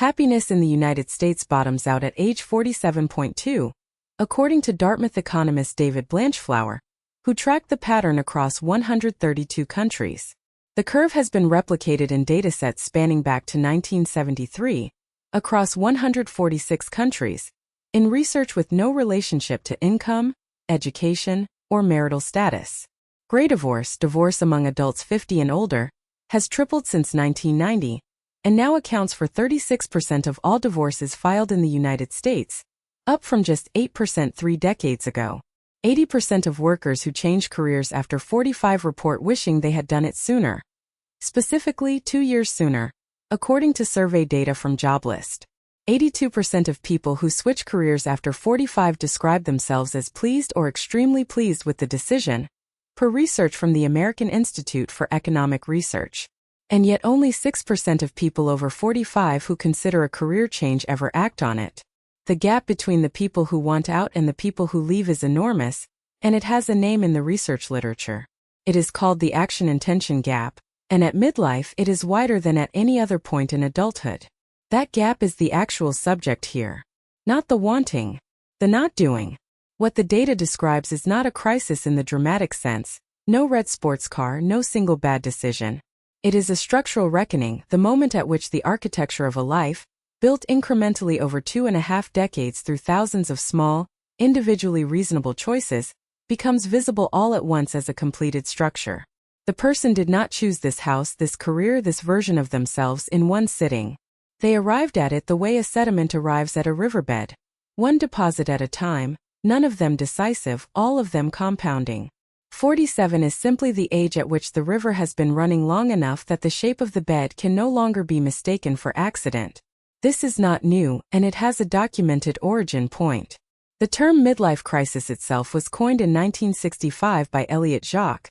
Happiness in the United States bottoms out at age 47.2, according to Dartmouth economist David Blanchflower, who tracked the pattern across 132 countries. The curve has been replicated in datasets spanning back to 1973, across 146 countries, in research with no relationship to income, education, or marital status. Gray divorce among adults 50 and older, has tripled since 1990, and now accounts for 36% of all divorces filed in the United States, up from just 8% 3 decades ago. 80% of workers who change careers after 45 report wishing they had done it sooner. Specifically, 2 years sooner, according to survey data from JobList. 82% of people who switch careers after 45 describe themselves as pleased or extremely pleased with the decision, per research from the American Institute for Economic Research. And yet only 6% of people over 45 who consider a career change ever act on it. The gap between the people who want out and the people who leave is enormous, and it has a name in the research literature. It is called the action-intention gap, and at midlife it is wider than at any other point in adulthood. That gap is the actual subject here. Not the wanting, the not doing. What the data describes is not a crisis in the dramatic sense, no red sports car, no single bad decision. It is a structural reckoning, the moment at which the architecture of a life, built incrementally over 2.5 decades through thousands of small, individually reasonable choices, becomes visible all at once as a completed structure. The person did not choose this house, this career, this version of themselves in one sitting. They arrived at it the way a sediment arrives at a riverbed. One deposit at a time, none of them decisive, all of them compounding. 47 is simply the age at which the river has been running long enough that the shape of the bed can no longer be mistaken for accident. This is not new, and it has a documented origin point. The term midlife crisis itself was coined in 1965 by Elliot Jacques,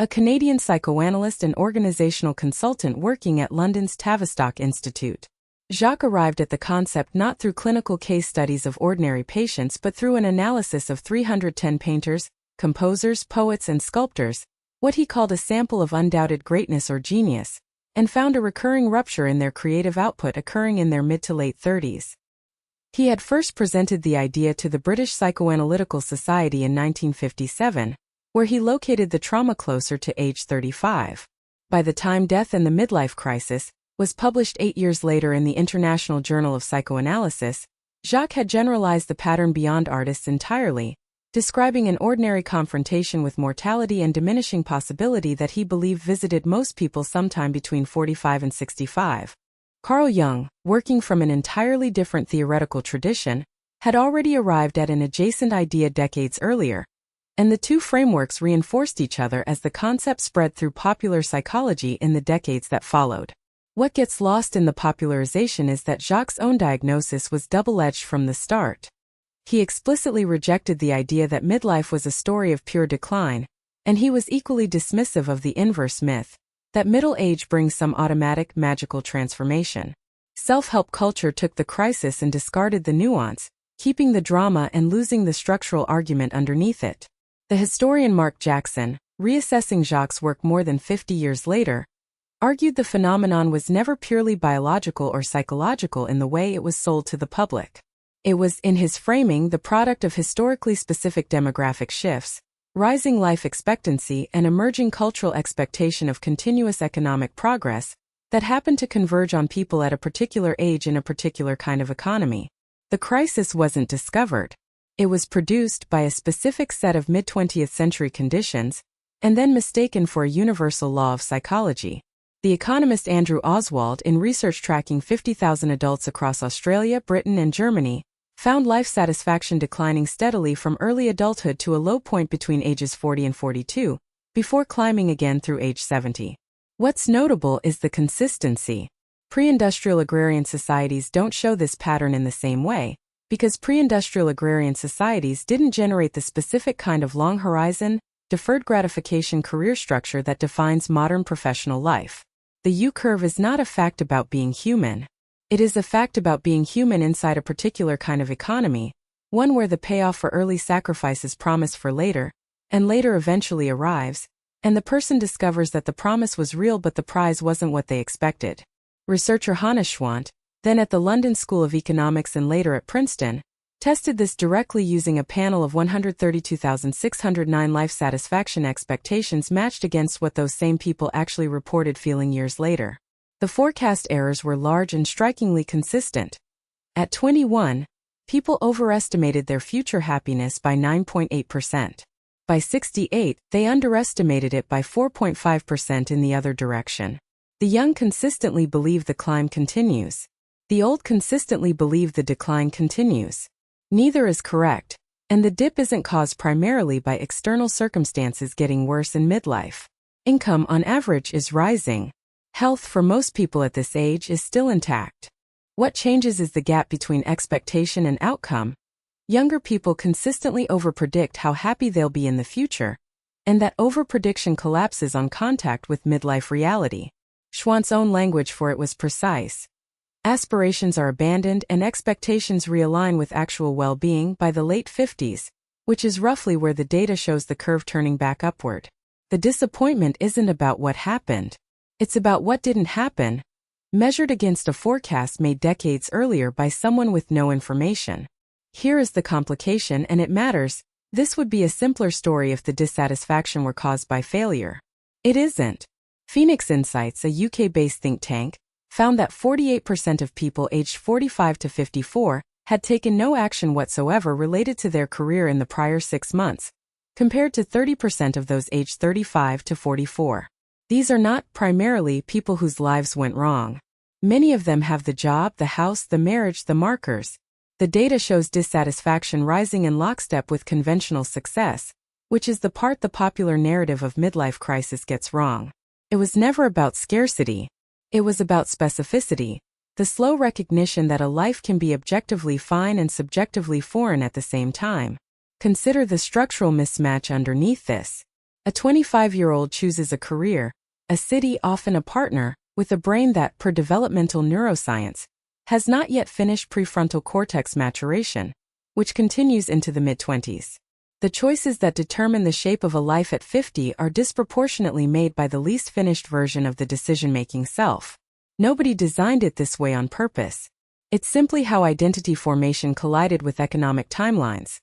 a Canadian psychoanalyst and organizational consultant working at London's Tavistock Institute. Jacques arrived at the concept not through clinical case studies of ordinary patients but through an analysis of 310 painters, composers, poets, and sculptors, what he called a sample of undoubted greatness or genius, and found a recurring rupture in their creative output occurring in their mid to late 30s. He had first presented the idea to the British Psychoanalytical Society in 1957, where he located the trauma closer to age 35. By the time Death and the Midlife Crisis was published 8 years later in the International Journal of Psychoanalysis, Jacques had generalized the pattern beyond artists entirely, describing an ordinary confrontation with mortality and diminishing possibility that he believed visited most people sometime between 45 and 65. Carl Jung, working from an entirely different theoretical tradition, had already arrived at an adjacent idea decades earlier, and the two frameworks reinforced each other as the concept spread through popular psychology in the decades that followed. What gets lost in the popularization is that Jacques' own diagnosis was double-edged from the start. He explicitly rejected the idea that midlife was a story of pure decline, and he was equally dismissive of the inverse myth, that middle age brings some automatic, magical transformation. Self-help culture took the crisis and discarded the nuance, keeping the drama and losing the structural argument underneath it. The historian Mark Jackson, reassessing Jacques' work more than 50 years later, argued the phenomenon was never purely biological or psychological in the way it was sold to the public. It was, in his framing, the product of historically specific demographic shifts, rising life expectancy, and emerging cultural expectation of continuous economic progress that happened to converge on people at a particular age in a particular kind of economy. The crisis wasn't discovered. It was produced by a specific set of mid-20th century conditions, and then mistaken for a universal law of psychology. The economist Andrew Oswald, in research tracking 50,000 adults across Australia, Britain, and Germany, found life satisfaction declining steadily from early adulthood to a low point between ages 40 and 42, before climbing again through age 70. What's notable is the consistency. Pre-industrial agrarian societies don't show this pattern in the same way, because pre-industrial agrarian societies didn't generate the specific kind of long-horizon, deferred gratification career structure that defines modern professional life. The U-curve is not a fact about being human. It is a fact about being human inside a particular kind of economy, one where the payoff for early sacrifice is promised for later, and later eventually arrives, and the person discovers that the promise was real but the prize wasn't what they expected. Researcher Hannes Schwandt, then at the London School of Economics and later at Princeton, tested this directly using a panel of 132,609 life satisfaction expectations matched against what those same people actually reported feeling years later. The forecast errors were large and strikingly consistent. At 21, people overestimated their future happiness by 9.8%. By 68, they underestimated it by 4.5% in the other direction. The young consistently believe the climb continues. The old consistently believe the decline continues. Neither is correct, and the dip isn't caused primarily by external circumstances getting worse in midlife. Income on average is rising. Health for most people at this age is still intact. What changes is the gap between expectation and outcome. Younger people consistently overpredict how happy they'll be in the future, and that overprediction collapses on contact with midlife reality. Schwandt's own language for it was precise. Aspirations are abandoned and expectations realign with actual well-being by the late 50s, which is roughly where the data shows the curve turning back upward. The disappointment isn't about what happened. It's about what didn't happen, measured against a forecast made decades earlier by someone with no information. Here is the complication, and it matters. This would be a simpler story if the dissatisfaction were caused by failure. It isn't. Phoenix Insights, a UK-based think tank, found that 48% of people aged 45 to 54 had taken no action whatsoever related to their career in the prior 6 months, compared to 30% of those aged 35 to 44. These are not primarily people whose lives went wrong. Many of them have the job, the house, the marriage, the markers. The data shows dissatisfaction rising in lockstep with conventional success, which is the part the popular narrative of midlife crisis gets wrong. It was never about scarcity. It was about specificity, the slow recognition that a life can be objectively fine and subjectively foreign at the same time. Consider the structural mismatch underneath this. A 25-year-old chooses a career, a city, often a partner, with a brain that, per developmental neuroscience, has not yet finished prefrontal cortex maturation, which continues into the mid-20s. The choices that determine the shape of a life at 50 are disproportionately made by the least finished version of the decision-making self. Nobody designed it this way on purpose. It's simply how identity formation collided with economic timelines.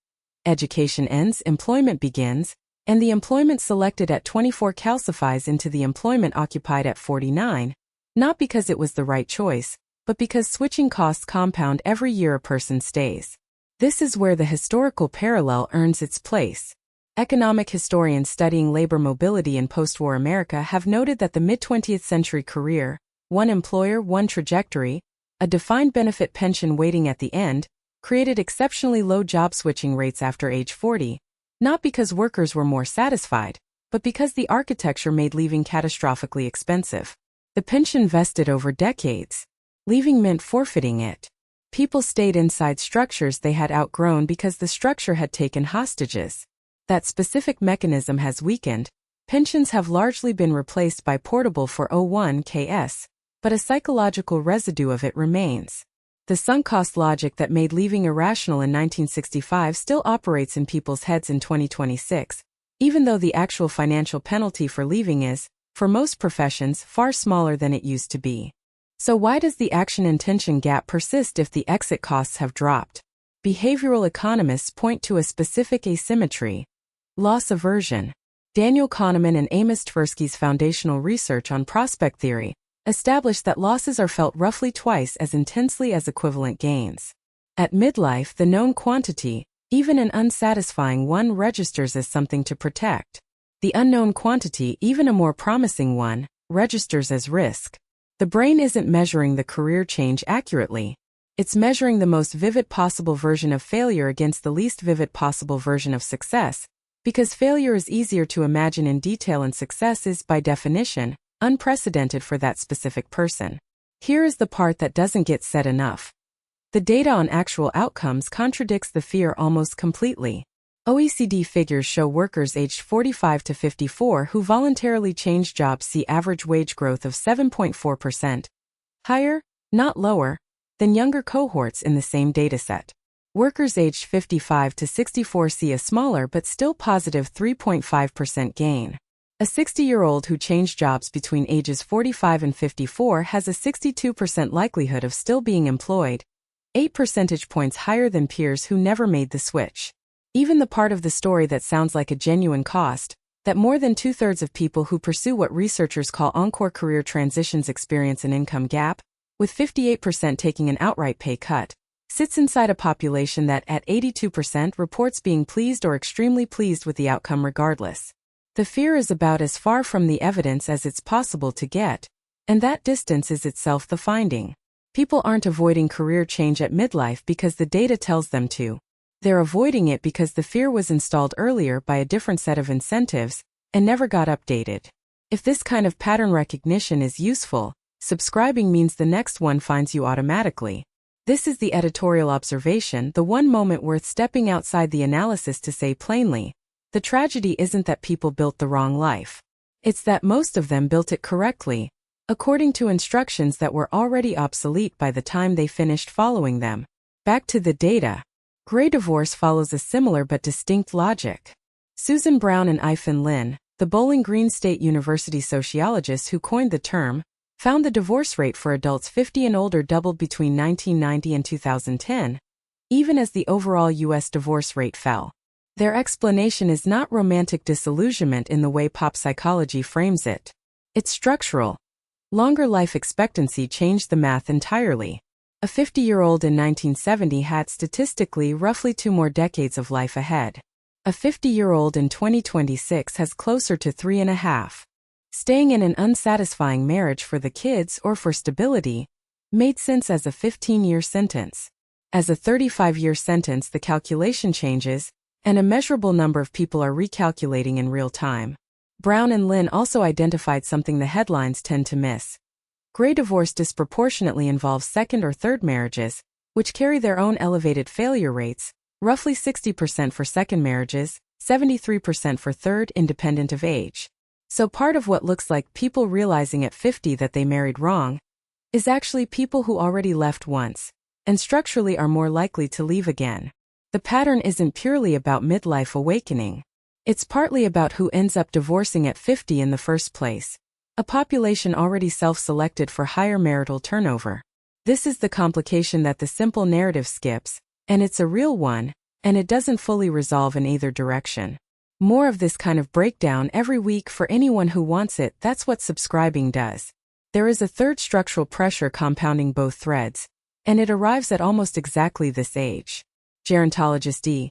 Education ends, employment begins, and the employment selected at 24 calcifies into the employment occupied at 49, not because it was the right choice, but because switching costs compound every year a person stays. This is where the historical parallel earns its place. Economic historians studying labor mobility in post-war America have noted that the mid-20th century career, one employer, one trajectory, a defined benefit pension waiting at the end, created exceptionally low job switching rates after age 40, not because workers were more satisfied, but because the architecture made leaving catastrophically expensive. The pension vested over decades. Leaving meant forfeiting it. People stayed inside structures they had outgrown because the structure had taken hostages. That specific mechanism has weakened. Pensions have largely been replaced by portable 401(k)s, but a psychological residue of it remains. The sunk cost logic that made leaving irrational in 1965 still operates in people's heads in 2026, even though the actual financial penalty for leaving is, for most professions, far smaller than it used to be. So why does the action-intention gap persist if the exit costs have dropped? Behavioral economists point to a specific asymmetry: loss aversion. Daniel Kahneman and Amos Tversky's foundational research on prospect theory established that losses are felt roughly twice as intensely as equivalent gains. At midlife, the known quantity, even an unsatisfying one, registers as something to protect. The unknown quantity, even a more promising one, registers as risk. The brain isn't measuring the career change accurately. It's measuring the most vivid possible version of failure against the least vivid possible version of success, because failure is easier to imagine in detail and success is, by definition, unprecedented for that specific person. Here is the part that doesn't get said enough. The data on actual outcomes contradicts the fear almost completely. OECD figures show workers aged 45 to 54 who voluntarily change jobs see average wage growth of 7.4%, higher, not lower, than younger cohorts in the same dataset. Workers aged 55 to 64 see a smaller but still positive 3.5% gain. A 60-year-old who changed jobs between ages 45 and 54 has a 62% likelihood of still being employed, 8 percentage points higher than peers who never made the switch. Even the part of the story that sounds like a genuine cost, that more than two-thirds of people who pursue what researchers call encore career transitions experience an income gap, with 58% taking an outright pay cut, sits inside a population that at 82% reports being pleased or extremely pleased with the outcome regardless. The fear is about as far from the evidence as it's possible to get, and that distance is itself the finding. People aren't avoiding career change at midlife because the data tells them to. They're avoiding it because the fear was installed earlier by a different set of incentives and never got updated. If this kind of pattern recognition is useful, subscribing means the next one finds you automatically. This is the editorial observation, the one moment worth stepping outside the analysis to say plainly, the tragedy isn't that people built the wrong life. It's that most of them built it correctly, according to instructions that were already obsolete by the time they finished following them. Back to the data. Gray divorce follows a similar but distinct logic. Susan Brown and Ifan Lin, the Bowling Green State University sociologists who coined the term, found the divorce rate for adults 50 and older doubled between 1990 and 2010, even as the overall U.S. divorce rate fell. Their explanation is not romantic disillusionment in the way pop psychology frames it. It's structural. Longer life expectancy changed the math entirely. A 50-year-old in 1970 had statistically roughly 2 more decades of life ahead. A 50-year-old in 2026 has closer to 3.5. Staying in an unsatisfying marriage for the kids or for stability made sense as a 15-year sentence. As a 35-year sentence, the calculation changes, and a measurable number of people are recalculating in real time. Brown and Lin also identified something the headlines tend to miss. Gray divorce disproportionately involves second or third marriages, which carry their own elevated failure rates, roughly 60% for second marriages, 73% for third, independent of age. So part of what looks like people realizing at 50 that they married wrong is actually people who already left once, and structurally are more likely to leave again. The pattern isn't purely about midlife awakening. It's partly about who ends up divorcing at 50 in the first place, a population already self-selected for higher marital turnover. This is the complication that the simple narrative skips, and it's a real one, and it doesn't fully resolve in either direction. More of this kind of breakdown every week for anyone who wants it. That's what subscribing does. There is a third structural pressure compounding both threads, and it arrives at almost exactly this age. Gerontologist E.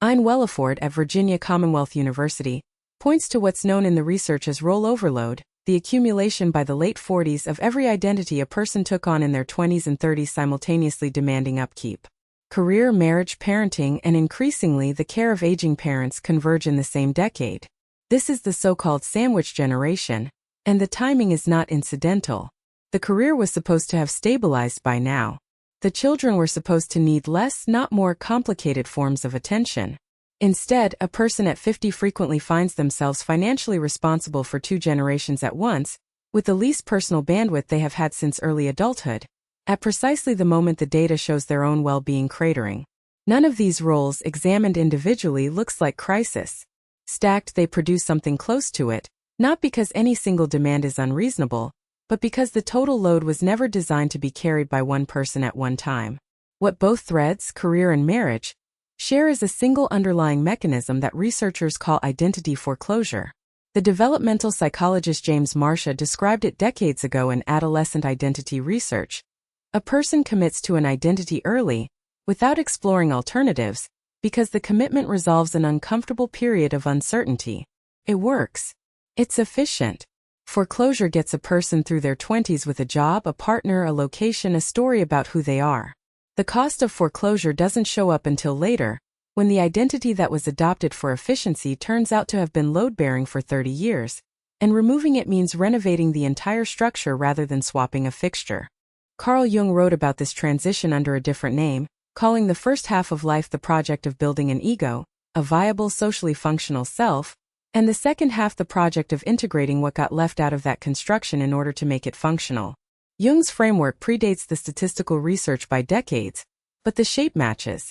Ian Wellaford at Virginia Commonwealth University points to what's known in the research as role overload, the accumulation by the late 40s of every identity a person took on in their 20s and 30s, simultaneously demanding upkeep. Career, marriage, parenting, and increasingly the care of aging parents converge in the same decade. This is the so-called sandwich generation, and the timing is not incidental. The career was supposed to have stabilized by now. The children were supposed to need less, not more complicated forms of attention. Instead, a person at 50 frequently finds themselves financially responsible for 2 generations at once, with the least personal bandwidth they have had since early adulthood, at precisely the moment the data shows their own well-being cratering. None of these roles, examined individually, looks like crisis. Stacked, they produce something close to it, not because any single demand is unreasonable, but because the total load was never designed to be carried by one person at one time. What both threads, career and marriage, share is a single underlying mechanism that researchers call identity foreclosure. The developmental psychologist James Marcia described it decades ago in Adolescent Identity Research. A person commits to an identity early, without exploring alternatives, because the commitment resolves an uncomfortable period of uncertainty. It works. It's efficient. Foreclosure gets a person through their 20s with a job, a partner, a location, a story about who they are. The cost of foreclosure doesn't show up until later, when the identity that was adopted for efficiency turns out to have been load-bearing for 30 years, and removing it means renovating the entire structure rather than swapping a fixture. Carl Jung wrote about this transition under a different name, calling the first half of life the project of building an ego, a viable socially functional self, and the second half the project of integrating what got left out of that construction in order to make it functional. Jung's framework predates the statistical research by decades, but the shape matches.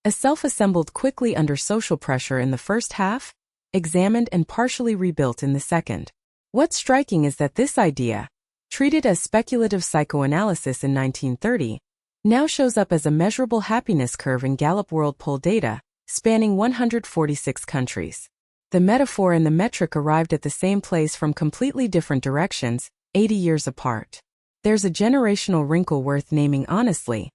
A self assembled quickly under social pressure in the first half, examined and partially rebuilt in the second. What's striking is that this idea, treated as speculative psychoanalysis in 1930, now shows up as a measurable happiness curve in Gallup World Poll data, spanning 146 countries. The metaphor and the metric arrived at the same place from completely different directions, 80 years apart. There's a generational wrinkle worth naming honestly,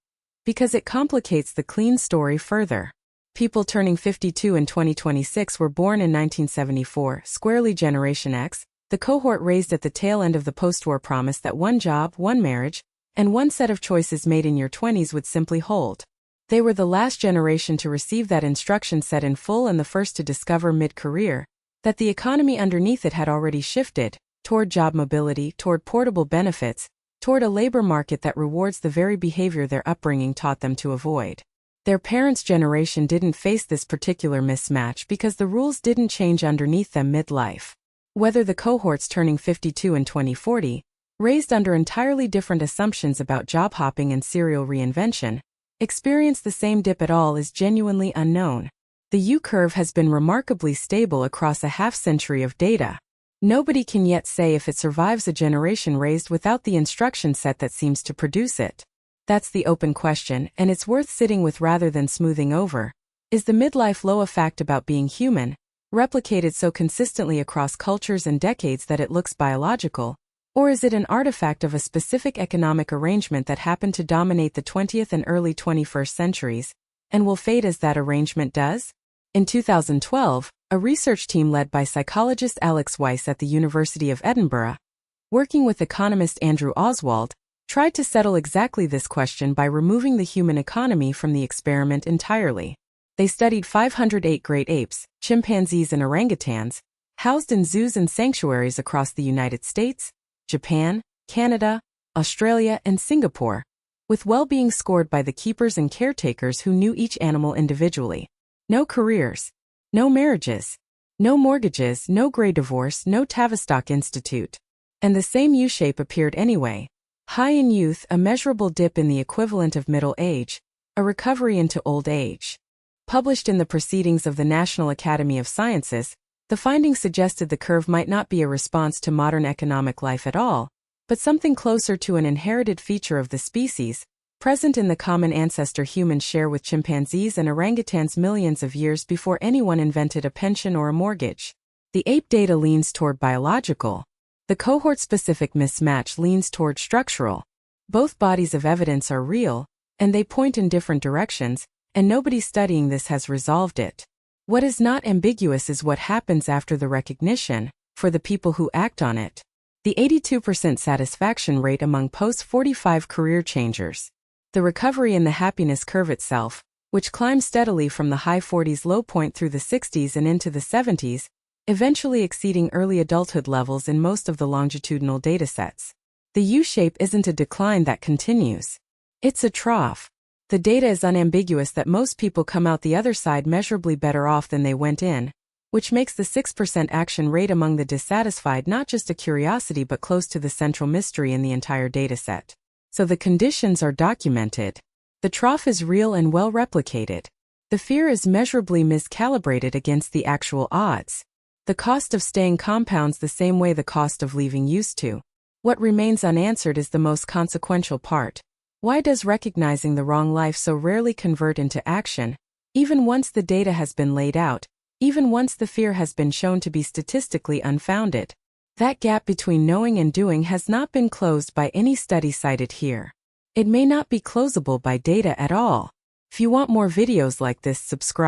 because it complicates the clean story further. People turning 52 in 2026 were born in 1974, squarely Generation X, the cohort raised at the tail end of the post-war promise that one job, one marriage, and one set of choices made in your 20s would simply hold. They were the last generation to receive that instruction set in full and the first to discover mid-career that the economy underneath it had already shifted toward job mobility, toward portable benefits, toward a labor market that rewards the very behavior their upbringing taught them to avoid. Their parents' generation didn't face this particular mismatch because the rules didn't change underneath them midlife. Whether the cohorts turning 52 in 2040, raised under entirely different assumptions about job hopping and serial reinvention, experience the same dip at all is genuinely unknown. The U-curve has been remarkably stable across a half-century of data. Nobody can yet say if it survives a generation raised without the instruction set that seems to produce it. That's the open question, and it's worth sitting with rather than smoothing over. Is the midlife low a fact about being human, replicated so consistently across cultures and decades that it looks biological, or is it an artifact of a specific economic arrangement that happened to dominate the 20th and early 21st centuries, and will fade as that arrangement does? In 2012, a research team led by psychologist Alex Weiss at the University of Edinburgh, working with economist Andrew Oswald, tried to settle exactly this question by removing the human economy from the experiment entirely. They studied 508 great apes, chimpanzees and orangutans, housed in zoos and sanctuaries across the United States, Japan, Canada, Australia, and Singapore, with well-being scored by the keepers and caretakers who knew each animal individually. No careers, no marriages, no mortgages, no gray divorce, no Tavistock Institute. And the same U-shape appeared anyway. High in youth, a measurable dip in the equivalent of middle age, a recovery into old age. Published in the Proceedings of the National Academy of Sciences, the findings suggested the curve might not be a response to modern economic life at all, but something closer to an inherited feature of the species, present in the common ancestor humans share with chimpanzees and orangutans millions of years before anyone invented a pension or a mortgage. The ape data leans toward biological. The cohort-specific mismatch leans toward structural. Both bodies of evidence are real, and they point in different directions, and nobody studying this has resolved it. What is not ambiguous is what happens after the recognition, for the people who act on it. The 82% satisfaction rate among post-45 career changers. The recovery in the happiness curve itself, which climbs steadily from the high 40s low point through the 60s and into the 70s, eventually exceeding early adulthood levels in most of the longitudinal datasets. The U-shape isn't a decline that continues. It's a trough. The data is unambiguous that most people come out the other side measurably better off than they went in, which makes the 6% action rate among the dissatisfied not just a curiosity but close to the central mystery in the entire dataset. So the conditions are documented. The trough is real and well replicated. The fear is measurably miscalibrated against the actual odds. The cost of staying compounds the same way the cost of leaving used to. What remains unanswered is the most consequential part. Why does recognizing the wrong life so rarely convert into action, even once the data has been laid out, even once the fear has been shown to be statistically unfounded? That gap between knowing and doing has not been closed by any study cited here. It may not be closable by data at all. If you want more videos like this, subscribe.